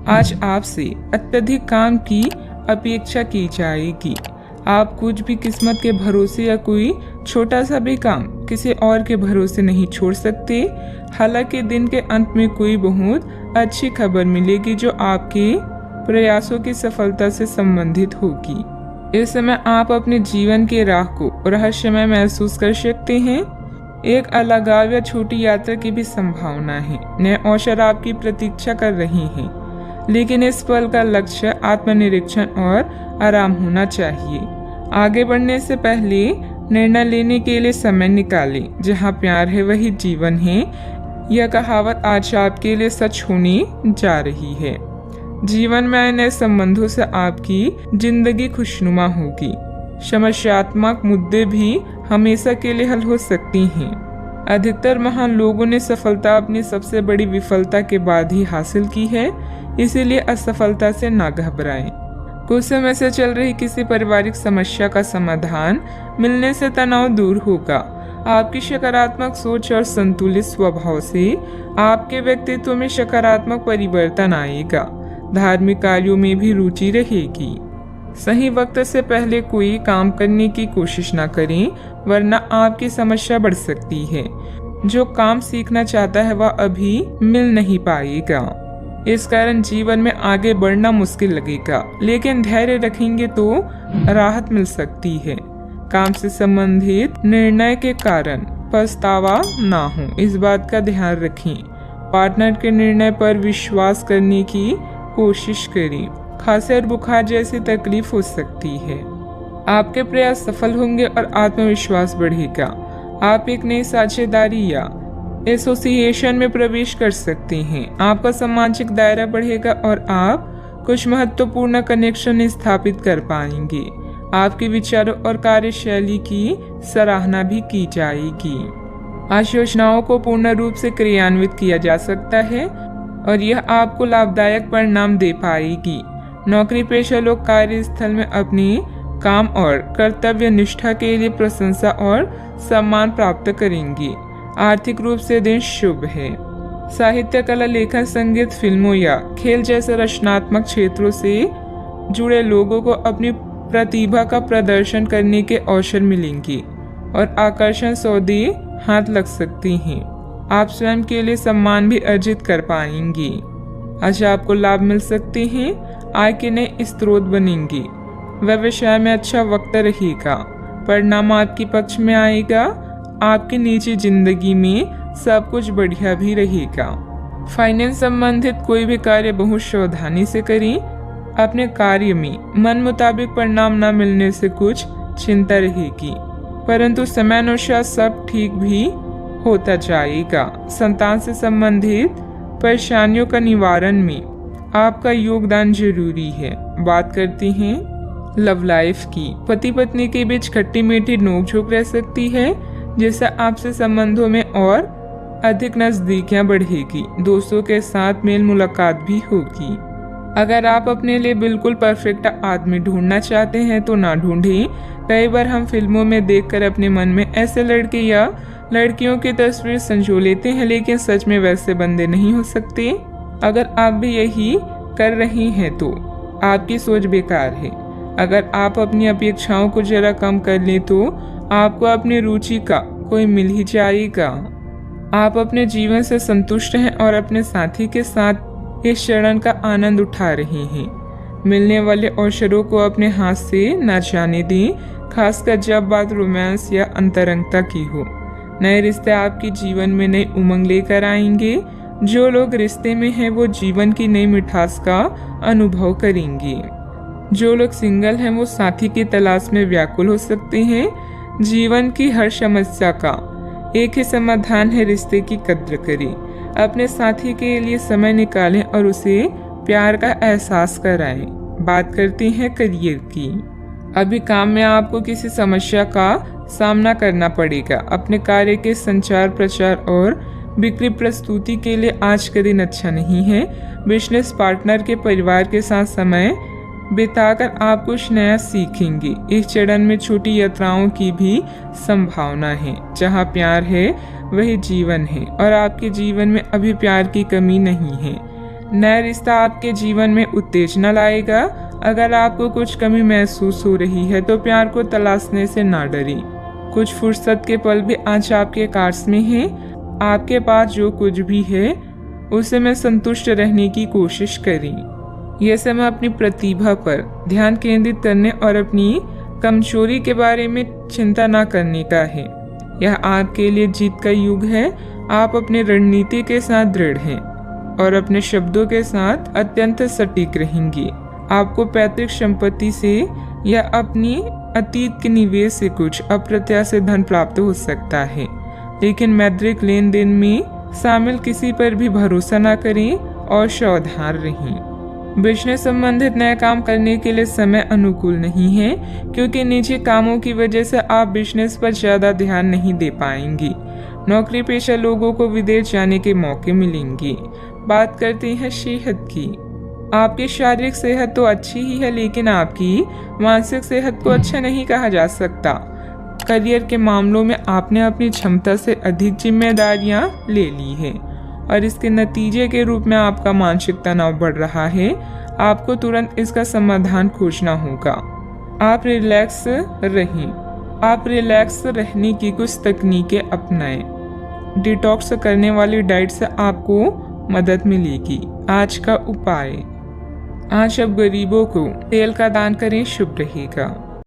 आज आपसे अत्यधिक काम की अपेक्षा की जाएगी। आप कुछ भी किस्मत के भरोसे या कोई छोटा सा भी काम किसी और के भरोसे नहीं छोड़ सकते। हालांकि दिन के अंत में कोई बहुत अच्छी खबर मिलेगी जो आपके प्रयासों की सफलता से संबंधित होगी। इस समय आप अपने जीवन के राह को रहस्यमय महसूस कर सकते हैं। एक अलगाव या छोटी यात्रा की भी संभावना है। नए अवसर आपकी प्रतीक्षा कर रही हैं, लेकिन इस पल का लक्ष्य आत्मनिरीक्षण और आराम होना चाहिए। आगे बढ़ने से पहले निर्णय लेने के लिए समय निकालें। जहाँ प्यार है वही जीवन है। यह कहावत आज आपके लिए सच होने जा रही है। जीवन में आए नए संबंधों से आपकी जिंदगी खुशनुमा होगी। समस्यात्मक मुद्दे भी हमेशा के लिए हल हो सकती हैं। अधिकतर महान लोगों ने सफलता अपनी सबसे बड़ी विफलता के बाद ही हासिल की है, इसीलिए असफलता से ना घबराएं। कुछ समय से चल रही किसी पारिवारिक समस्या का समाधान मिलने से तनाव दूर होगा। आपकी सकारात्मक सोच और संतुलित स्वभाव से आपके व्यक्तित्व में सकारात्मक परिवर्तन आएगा। धार्मिक कार्यों में भी रुचि रहेगी। सही वक्त से पहले कोई काम करने की कोशिश न करें, वरना आपकी समस्या बढ़ सकती है। जो काम सीखना चाहता है वह अभी मिल नहीं पाएगा। इस कारण जीवन में आगे बढ़ना मुश्किल लगेगा, लेकिन धैर्य रखेंगे तो राहत मिल सकती है। काम से संबंधित निर्णय के कारण पछतावा ना हो, इस बात का ध्यान रखें। पार्टनर के निर्णय पर विश्वास करने की कोशिश करें। खांसी और बुखार जैसी तकलीफ हो सकती है। आपके प्रयास सफल होंगे और आत्मविश्वास बढ़ेगा। आप एक नई साझेदारी या एसोसिएशन में प्रवेश कर सकते हैं। आपका सामाजिक दायरा बढ़ेगा और आप कुछ महत्वपूर्ण कनेक्शन स्थापित कर पाएंगे। आपके विचारों और कार्यशैली की सराहना भी की जाएगी। आज योजनाओं को पूर्ण रूप से क्रियान्वित किया जा सकता है और यह आपको लाभदायक परिणाम दे पाएगी। नौकरी पेशा लोग कार्यस्थल में अपनी काम और कर्तव्य निष्ठा के लिए प्रशंसा और सम्मान प्राप्त करेंगे। आर्थिक रूप से दिन शुभ है। साहित्य, कला, लेखन, संगीत, फिल्मों या खेल जैसे रचनात्मक क्षेत्रों से जुड़े लोगों को अपनी प्रतिभा का प्रदर्शन करने के अवसर मिलेंगे और आकर्षण सौदे हाथ लग सकती हैं। आप स्वयं के लिए सम्मान भी अर्जित कर पाएंगे। आज आपको लाभ मिल सकते हैं। आय के नए स्रोत बनेंगे। व्यवसाय में अच्छा वक्त रहेगा। परिणाम आपके पक्ष में आएगा। आपकी निजी जिंदगी में सब कुछ बढ़िया भी रहेगा। फाइनेंस संबंधित कोई भी कार्य बहुत सावधानी से करें। अपने कार्य में मन मुताबिक परिणाम न मिलने से कुछ चिंता रहेगी, परंतु समयानुसार सब ठीक भी होता जाएगा। संतान से संबंधित परेशानियों का निवारण में आपका योगदान जरूरी है। बात करते हैं लव लाइफ की। पति पत्नी के बीच खट्टी मीठी नोकझोंक रह सकती है, जिससे आपसे संबंधों में और अधिक नजदीकियां बढ़ेगी। दोस्तों के साथ मेल मुलाकात भी होगी। अगर आप अपने लिए बिल्कुल परफेक्ट आदमी ढूंढना चाहते हैं तो ना ढूंढें। कई बार हम फिल्मों में देखकर अपने मन में ऐसे लड़के या लड़कियों की तस्वीर संजो लेते हैं, लेकिन सच में वैसे बंदे नहीं हो सकते। अगर आप भी यही कर रही हैं तो आपकी सोच बेकार है। अगर आप अपनी अपेक्षाओं को जरा कम कर लें तो आपको अपनी रुचि का कोई मिल ही जाएगा। आप अपने जीवन से संतुष्ट हैं और अपने साथी के साथ इस क्षण का आनंद उठा रहे हैं। मिलने वाले अवसरों को अपने हाथ से न जाने दें, खासकर जब बात रोमांस या अंतरंगता की हो। नए रिश्ते आपके जीवन में नई उमंग लेकर आएंगे। जो लोग रिश्ते में हैं वो जीवन की नई मिठास का अनुभव करेंगे। जो लोग सिंगल हैं वो साथी की तलाश में व्याकुल हो सकते हैं। जीवन की हर समस्या का एक ही समाधान है, रिश्ते की कद्र करें। अपने साथी के लिए समय निकालें और उसे प्यार का एहसास कराएं। बात करते हैं करियर की। अभी काम में आपको किसी समस्या का सामना करना पड़ेगा। अपने कार्य के संचार, प्रचार और बिक्री प्रस्तुति के लिए आज का दिन अच्छा नहीं है। बिजनेस पार्टनर के परिवार के साथ समय बिताकर आप कुछ नया सीखेंगे। इस चरण में छोटी यात्राओं की भी संभावना है। जहाँ प्यार है वही जीवन है और आपके जीवन में अभी प्यार की कमी नहीं है, नया रिश्ता आपके जीवन में उत्तेजना लाएगा। अगर आपको कुछ कमी महसूस हो रही है तो प्यार को तलाशने से ना डरें। कुछ फुर्सत के पल भी आज आपके कार्ड्स में हैं। आपके पास जो कुछ भी है उसे में संतुष्ट रहने की कोशिश करें। यह समय अपनी प्रतिभा पर ध्यान केंद्रित करने और अपनी कमजोरी के बारे में चिंता न करने का है। यह आपके लिए जीत का युग है। आप अपनी रणनीति के साथ दृढ़ हैं और अपने शब्दों के साथ अत्यंत सटीक रहेंगे। आपको पैतृक संपत्ति से या अपनी अतीत के निवेश से कुछ अप्रत्याशित धन प्राप्त हो सकता है, लेकिन मौद्रिक लेन देन में शामिल किसी पर भी भरोसा न करें और सावधान रहें। बिजनेस संबंधित नया काम करने के लिए समय अनुकूल नहीं है, क्योंकि निजी कामों की वजह से आप बिजनेस पर ज्यादा ध्यान नहीं दे पाएंगे। नौकरी पेशा लोगों को विदेश जाने के मौके मिलेंगे। बात करते हैं सेहत की। आपकी शारीरिक सेहत तो अच्छी ही है, लेकिन आपकी मानसिक सेहत को अच्छा नहीं कहा जा सकता। करियर के मामलों में आपने अपनी क्षमता से अधिक जिम्मेदारियां ले ली है और इसके नतीजे के रूप में आपका मानसिक तनाव बढ़ रहा है। आपको तुरंत इसका समाधान खोजना होगा। आप रिलैक्स रहने की कुछ तकनीकें अपनाएं। डिटॉक्स करने वाली डाइट से आपको मदद मिलेगी। आज का उपाय, आज अब गरीबों को तेल का दान करें, शुभ रहेगा।